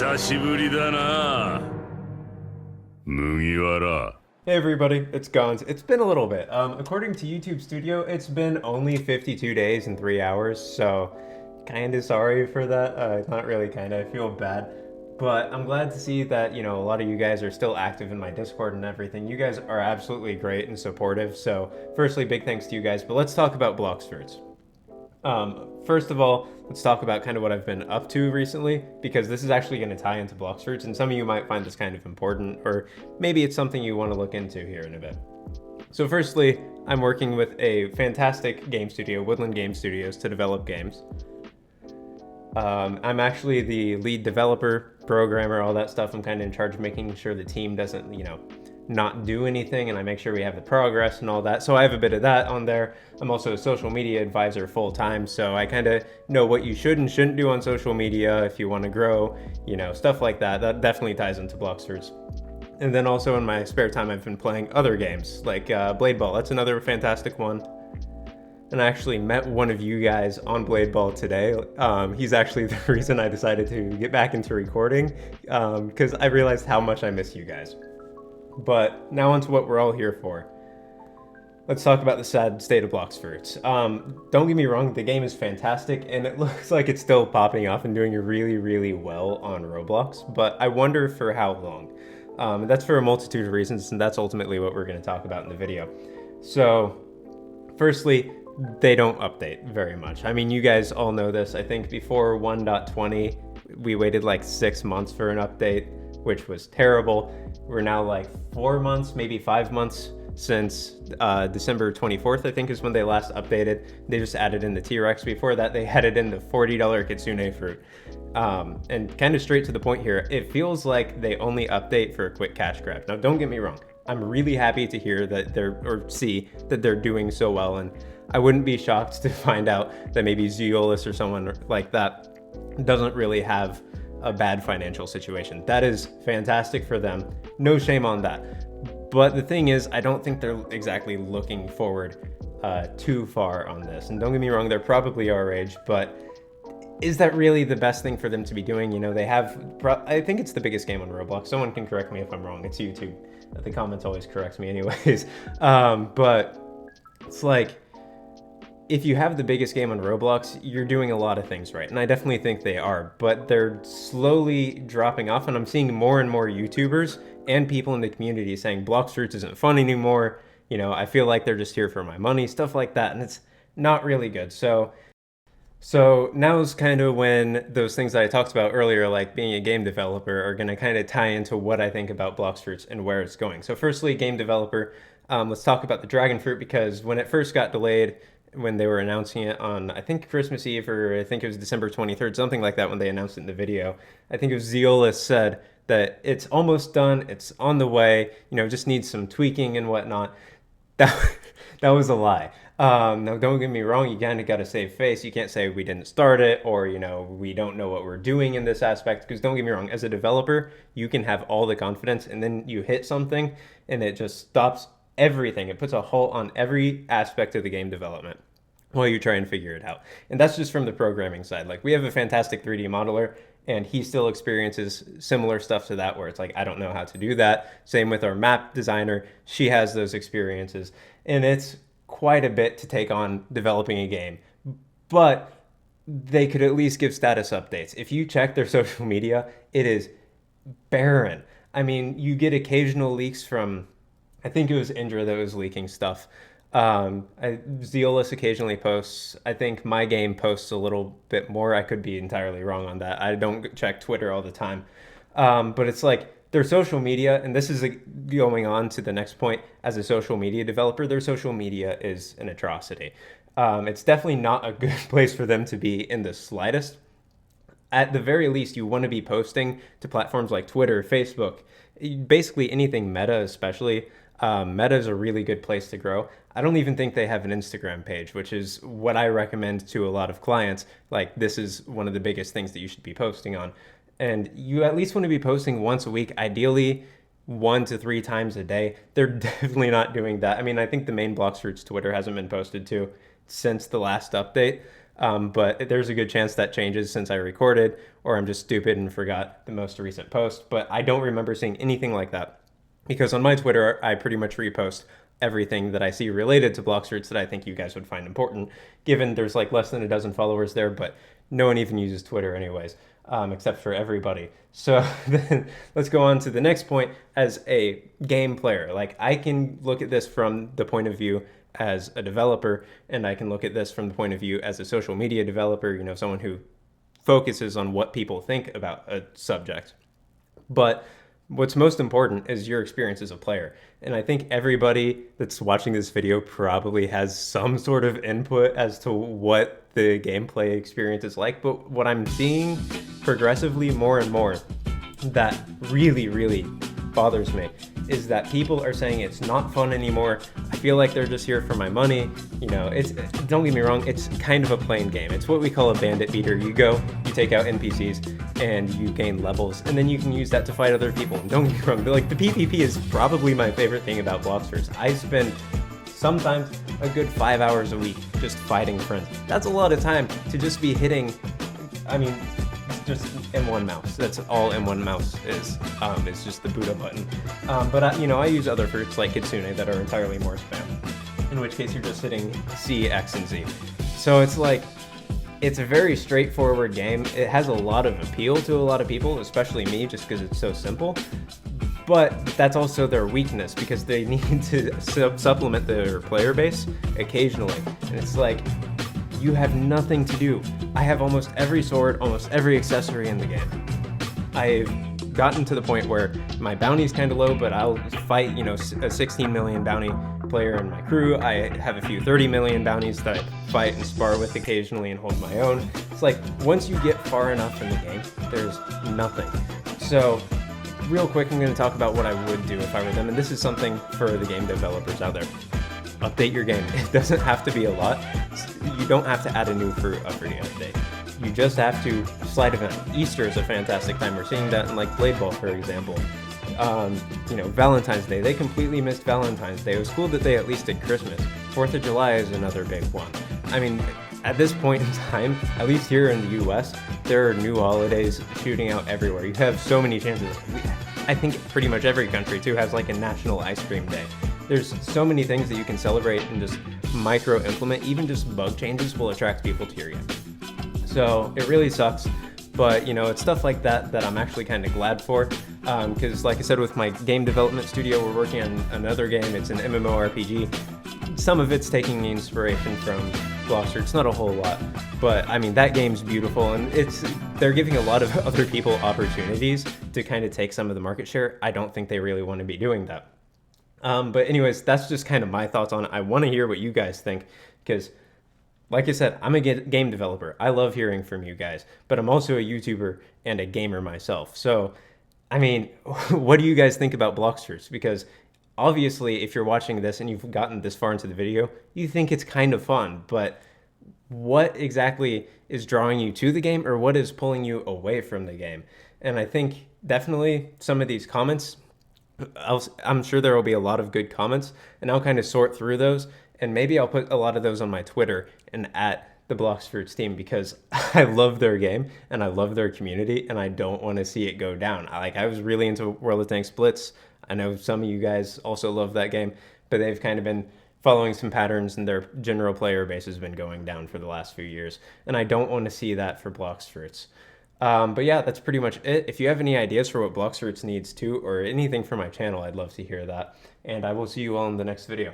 久しぶりだな、麦わら。Hey everybody, it's Gons. It's been a little bit. According to YouTube Studio, it's been only 52 days and 3 hours, so kinda sorry for that. Not really kinda, I feel bad. But I'm glad to see that, a lot of you guys are still active in my Discord and everything. You guys are absolutely great and supportive, so firstly, big thanks to you guys. But let's talk about Blox fruits. First of all, let's talk about kind of what I've been up to recently, because this is actually going to tie into Blox fruits, and some of you might find this kind of important, or maybe it's something you want to look into here in a bit. So firstly, I'm working with a fantastic game studio, Woodland Game Studios, to develop games. I'm actually the lead developer, programmer, all that stuff. I'm kind of in charge of making sure the team doesn't, not do anything, and I make sure we have the progress and all that. So I have a bit of that on there. I'm also a social media advisor full time, so I kind of know what you should and shouldn't do on social media if you want to grow, stuff like that. That definitely ties into Blox fruits. And then also in my spare time, I've been playing other games like Blade Ball. That's another fantastic one. And I actually met one of you guys on Blade Ball today. He's actually the reason I decided to get back into recording, because I realized how much I miss you guys. But now onto what we're all here for. Let's talk about the sad state of Blox fruits. Don't get me wrong, the game is fantastic, and it looks like it's still popping off and doing really, really well on Roblox, but I wonder for how long. That's for a multitude of reasons, and that's ultimately what we're going to talk about in the video. So, firstly, they don't update very much. I mean, you guys all know this. I think before 1.20, we waited like 6 months for an update, which was terrible. We're now like 4 months, maybe 5 months since December 24th, I think is when they last updated. They just added in the T-Rex. Before that, they added in the $40 Kitsune fruit. And kind of straight to the point here, it feels like they only update for a quick cash grab. Now, don't get me wrong. I'm really happy to hear that see that they're doing so well, and I wouldn't be shocked to find out that maybe Zeolus or someone like that doesn't really have a bad financial situation. That is fantastic for them. No shame on that. But the thing is, I don't think they're exactly looking forward too far on this. And don't get me wrong, they're probably our age, but is that really the best thing for them to be doing? They have, I think it's the biggest game on Roblox. Someone can correct me if I'm wrong. It's YouTube. The comments always correct me anyways. But it's like, if you have the biggest game on Roblox, you're doing a lot of things right. And I definitely think they are, but they're slowly dropping off. And I'm seeing more and more YouTubers and people in the community saying Blox fruits isn't fun anymore. I feel like they're just here for my money, stuff like that. And it's not really good. So now's kind of when those things that I talked about earlier, like being a game developer, are going to kind of tie into what I think about Blox fruits and where it's going. So firstly, game developer, let's talk about the dragon fruit, because when it first got delayed, when they were announcing it on, I think Christmas Eve, or I think it was December 23rd, something like that, when they announced it in the video. I think it was Zeolus said that it's almost done, it's on the way, just needs some tweaking and whatnot. That was a lie. Now, don't get me wrong, you kind of got to save face. You can't say we didn't start it, or, we don't know what we're doing in this aspect, because don't get me wrong, as a developer, you can have all the confidence, and then you hit something, and it just stops everything. It puts a halt on every aspect of the game development while you try and figure it out. And that's just from the programming side. Like, we have a fantastic 3D modeler, and he still experiences similar stuff to that, where it's like, I don't know how to do that. Same with our map designer. She has those experiences, and it's quite a bit to take on developing a game. But they could at least give status updates. If you check their social media, it is barren. I mean, you get occasional leaks from, I think it was Indra that was leaking stuff. Zeolus occasionally posts. I think my game posts a little bit more. I could be entirely wrong on that. I don't check Twitter all the time. But it's like their social media, and this is going on to the next point. As a social media developer, their social media is an atrocity. It's definitely not a good place for them to be in the slightest. At the very least, you want to be posting to platforms like Twitter, Facebook, basically anything Meta especially. Meta is a really good place to grow. I don't even think they have an Instagram page, which is what I recommend to a lot of clients. Like, this is one of the biggest things that you should be posting on. And you at least want to be posting once a week, ideally 1 to 3 times a day. They're definitely not doing that. I mean, I think the main Blox fruits Twitter hasn't been posted to since the last update. But there's a good chance that changes since I recorded, or I'm just stupid and forgot the most recent post. But I don't remember seeing anything like that, because on my Twitter, I pretty much repost everything that I see related to Blox that I think you guys would find important, given there's like less than a dozen followers there, but no one even uses Twitter anyways, except for everybody. So then let's go on to the next point. As a game player, like, I can look at this from the point of view as a developer, and I can look at this from the point of view as a social media developer, you know, someone who focuses on what people think about a subject. But what's most important is your experience as a player. And I think everybody that's watching this video probably has some sort of input as to what the gameplay experience is like. But what I'm seeing progressively more and more that really bothers me is that people are saying it's not fun anymore. I feel like they're just here for my money. You know, don't get me wrong, it's kind of a plain game. It's what we call a bandit beater. You go, you take out NPCs, and you gain levels, and then you can use that to fight other people. And don't get me wrong, but like, the PvP is probably my favorite thing about Blox. I spend sometimes a good 5 hours a week just fighting friends. That's a lot of time to just be hitting, I mean, just M1 mouse. That's all M1 mouse is. It's just the Buddha button. But I use other fruits like Kitsune that are entirely more spam, in which case you're just hitting C, X, and Z. So it's like, it's a very straightforward game. It has a lot of appeal to a lot of people, especially me, just because it's so simple. But that's also their weakness, because they need to supplement their player base occasionally. And it's like, you have nothing to do. I have almost every sword, almost every accessory in the game. I've gotten to the point where my bounty's kind of low, but I'll fight, a 16 million bounty player in my crew. I have a few 30 million bounties that I fight and spar with occasionally and hold my own. It's like, once you get far enough in the game, there's nothing. So real quick, I'm going to talk about what I would do if I were them, and this is something for the game developers out there. Update your game. It doesn't have to be a lot. You don't have to add a new fruit every update. You just have to slide event. Easter is a fantastic time. We're seeing that in like Blade Ball, for example. Valentine's Day. They completely missed Valentine's Day. It was cool that they at least did Christmas. 4th of July is another big one. I mean, at this point in time, at least here in the US, there are new holidays shooting out everywhere. You have so many chances. I think pretty much every country too has like a national ice cream day. There's so many things that you can celebrate and just micro implement. Even just bug changes will attract people to your game. So it really sucks, but it's stuff like that that I'm actually kind of glad for, because like I said, with my game development studio, we're working on another game. It's an MMORPG. Some of it's taking inspiration from Blox. It's not a whole lot, but I mean, that game's beautiful, and they're giving a lot of other people opportunities to kind of take some of the market share. I don't think they really want to be doing that. But anyways, that's just kind of my thoughts on it. I want to hear what you guys think, because like I said, I'm a game developer. I love hearing from you guys, but I'm also a YouTuber and a gamer myself. So, I mean, what do you guys think about Blox? Because obviously, if you're watching this and you've gotten this far into the video, you think it's kind of fun, but what exactly is drawing you to the game, or what is pulling you away from the game? And I think definitely some of these comments, I'm sure there will be a lot of good comments, and I'll kind of sort through those, and maybe I'll put a lot of those on my Twitter and at the Blox team, because I love their game and I love their community, and I don't want to see it go down. I was really into World of Tanks Blitz. I know some of you guys also love that game, but they've kind of been following some patterns, and their general player base has been going down for the last few years, and I don't want to see that for Blox. But yeah, that's pretty much it. If you have any ideas for what Blox needs too, or anything for my channel, I'd love to hear that. And I will see you all in the next video.